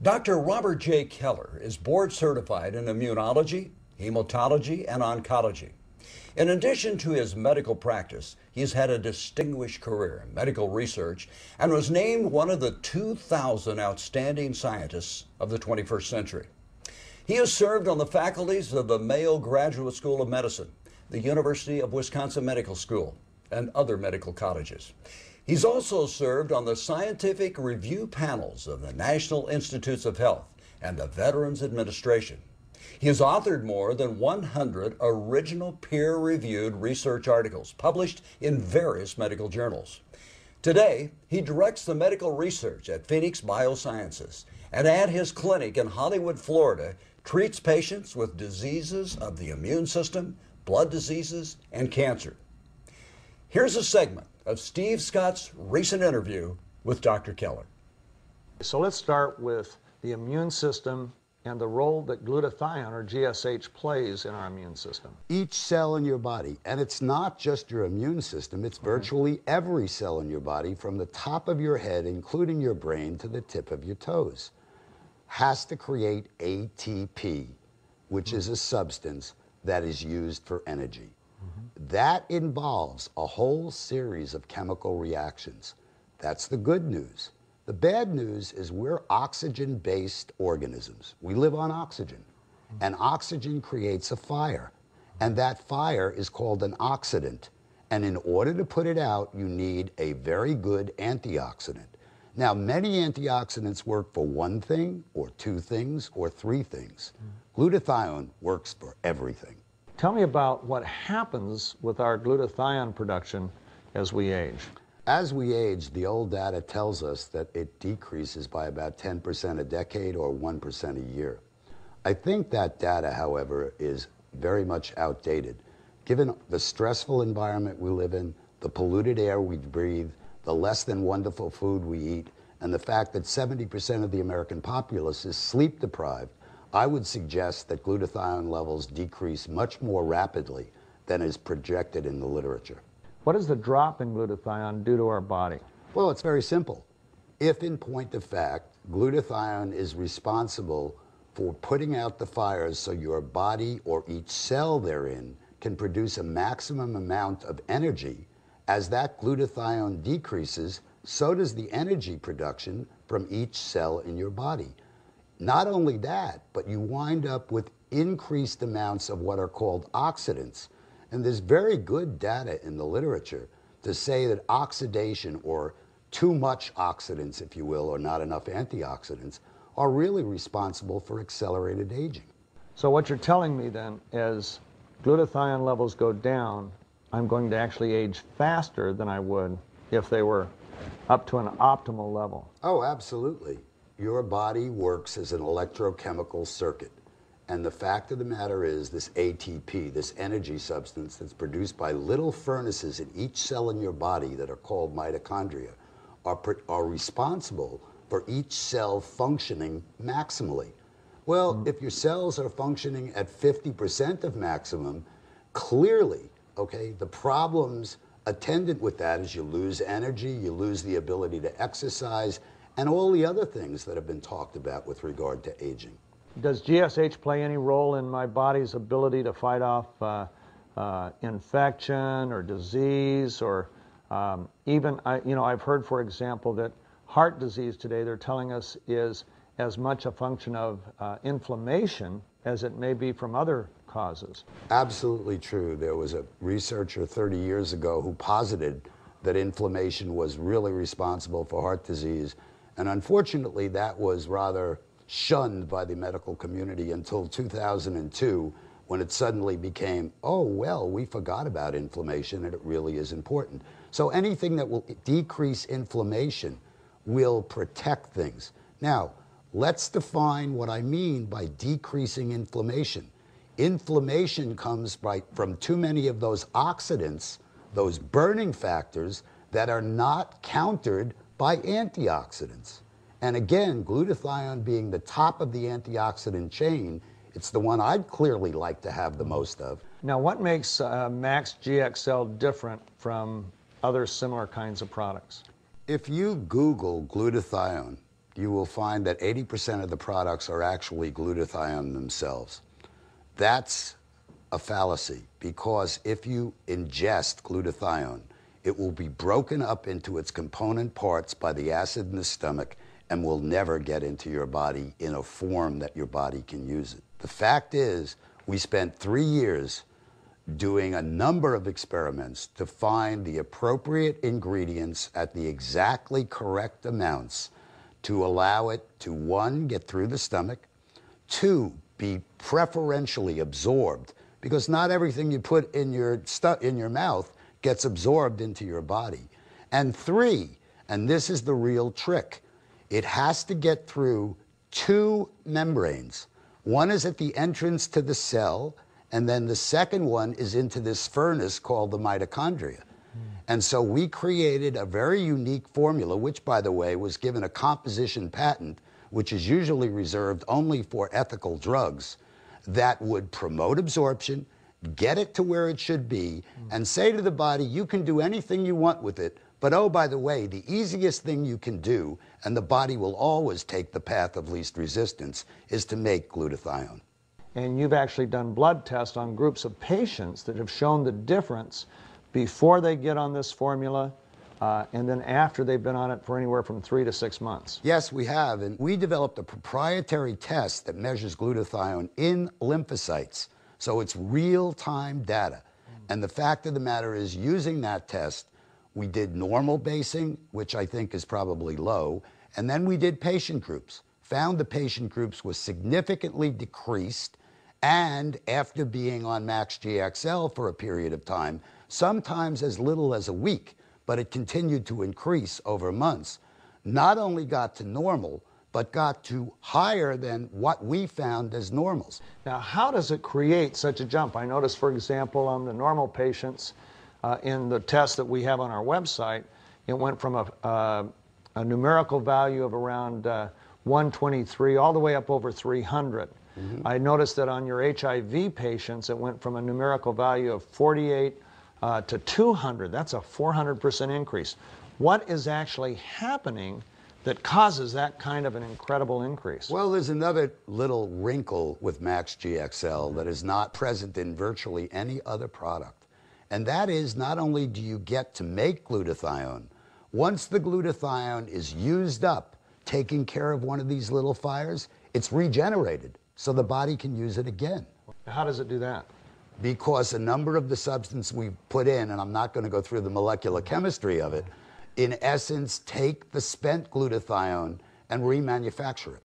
Dr. Robert J. Keller is board certified in immunology, hematology, and oncology. In addition to his medical practice, he's had a distinguished career in medical research and was named one of the 2,000 outstanding scientists of the 21st century. He has served on the faculties of the Mayo Graduate School of Medicine, the University of Wisconsin Medical School, and other medical colleges. He's also served on the scientific review panels of the National Institutes of Health and the Veterans Administration. He has authored more than 100 original peer-reviewed research articles published in various medical journals. Today, he directs the medical research at Phoenix Biosciences, and at his clinic in Hollywood, Florida, treats patients with diseases of the immune system, blood diseases, and cancer. Here's a segment of Steve Scott's recent interview with Dr. Keller. So let's start with the immune system and the role that glutathione, or GSH, plays in our immune system. Each cell in your body, and it's not just your immune system, it's virtually every cell in your body, from the top of your head, including your brain, to the tip of your toes, has to create ATP, which is a substance that is used for energy. That involves a whole series of chemical reactions. That's the good news. The bad news is we're oxygen-based organisms. We live on oxygen, and oxygen creates a fire, and that fire is called an oxidant. And in order to put it out, you need a very good antioxidant. Now, many antioxidants work for one thing, or two things, or three things. Glutathione works for everything. Tell me about what happens with our glutathione production as we age. As we age, the old data tells us that it decreases by about 10% a decade or 1% a year. I think that data, however, is very much outdated. Given the stressful environment we live in, the polluted air we breathe, the less than wonderful food we eat, and the fact that 70% of the American populace is sleep deprived, I would suggest that glutathione levels decrease much more rapidly than is projected in the literature. What does the drop in glutathione do to our body? Well, it's very simple. If, in point of fact, glutathione is responsible for putting out the fires so your body or each cell therein can produce a maximum amount of energy, as that glutathione decreases, so does the energy production from each cell in your body. Not only that, but you wind up with increased amounts of what are called oxidants. And there's very good data in the literature to say that oxidation, or too much oxidants, if you will, or not enough antioxidants, are really responsible for accelerated aging. So what you're telling me then is glutathione levels go down, I'm going to actually age faster than I would if they were up to an optimal level. Oh, absolutely. Your body works as an electrochemical circuit. And the fact of the matter is, this ATP, this energy substance that's produced by little furnaces in each cell in your body that are called mitochondria, are responsible for each cell functioning maximally. Well, if your cells are functioning at 50% of maximum, clearly, okay, the problems attendant with that is you lose energy, you lose the ability to exercise, and all the other things that have been talked about with regard to aging. Does GSH play any role in my body's ability to fight off infection or disease, or even, I've heard, for example, that heart disease today, they're telling us, is as much a function of inflammation as it may be from other causes. Absolutely true. There was a researcher 30 years ago who posited that inflammation was really responsible for heart disease. And unfortunately, that was rather shunned by the medical community until 2002, when it suddenly became, oh, well, we forgot about inflammation and it really is important. So anything that will decrease inflammation will protect things. Now, let's define what I mean by decreasing inflammation. Inflammation comes from too many of those oxidants, those burning factors, that are not countered by antioxidants. And again, glutathione being the top of the antioxidant chain, it's the one I'd clearly like to have the most of. Now, what makes MaxGXL different from other similar kinds of products? If you Google glutathione, you will find that 80% of the products are actually glutathione themselves. That's a fallacy, because if you ingest glutathione, it will be broken up into its component parts by the acid in the stomach and will never get into your body in a form that your body can use it. The fact is, we spent 3 years doing a number of experiments to find the appropriate ingredients at the exactly correct amounts to allow it to, 1, get through the stomach, 2, be preferentially absorbed, because not everything you put in your mouth gets absorbed into your body, and 3, and this is the real trick, it has to get through 2 membranes. One is at the entrance to the cell, and then the second one is into this furnace called the mitochondria. And so we created a very unique formula, which, by the way, was given a composition patent, which is usually reserved only for ethical drugs, that would promote absorption, get it to where it should be, and say to the body, you can do anything you want with it, but oh, by the way, the easiest thing you can do, and the body will always take the path of least resistance, is to make glutathione. And you've actually done blood tests on groups of patients that have shown the difference before they get on this formula and then after they've been on it for anywhere from 3 to 6 months. Yes, we have, and we developed a proprietary test that measures glutathione in lymphocytes, so it's real-time data. And the fact of the matter is, using that test, we did normal basing, which I think is probably low, and then we did patient groups. Found the patient groups was significantly decreased, and after being on MaxGXL for a period of time, sometimes as little as a week, but it continued to increase over months, not only got to normal, but got to higher than what we found as normals. Now, how does it create such a jump? I noticed, for example, on the normal patients, in the test that we have on our website, it went from a numerical value of around 123 all the way up over 300. I noticed that on your HIV patients, it went from a numerical value of 48 to 200. That's a 400% increase. What is actually happening that causes that kind of an incredible increase? Well, there's another little wrinkle with MaxGXL that is not present in virtually any other product. And that is, not only do you get to make glutathione, once the glutathione is used up, taking care of one of these little fires, it's regenerated, so the body can use it again. How does it do that? Because a number of the substance we put in, and I'm not going to go through the molecular chemistry of it, in essence take the spent glutathione and remanufacture it.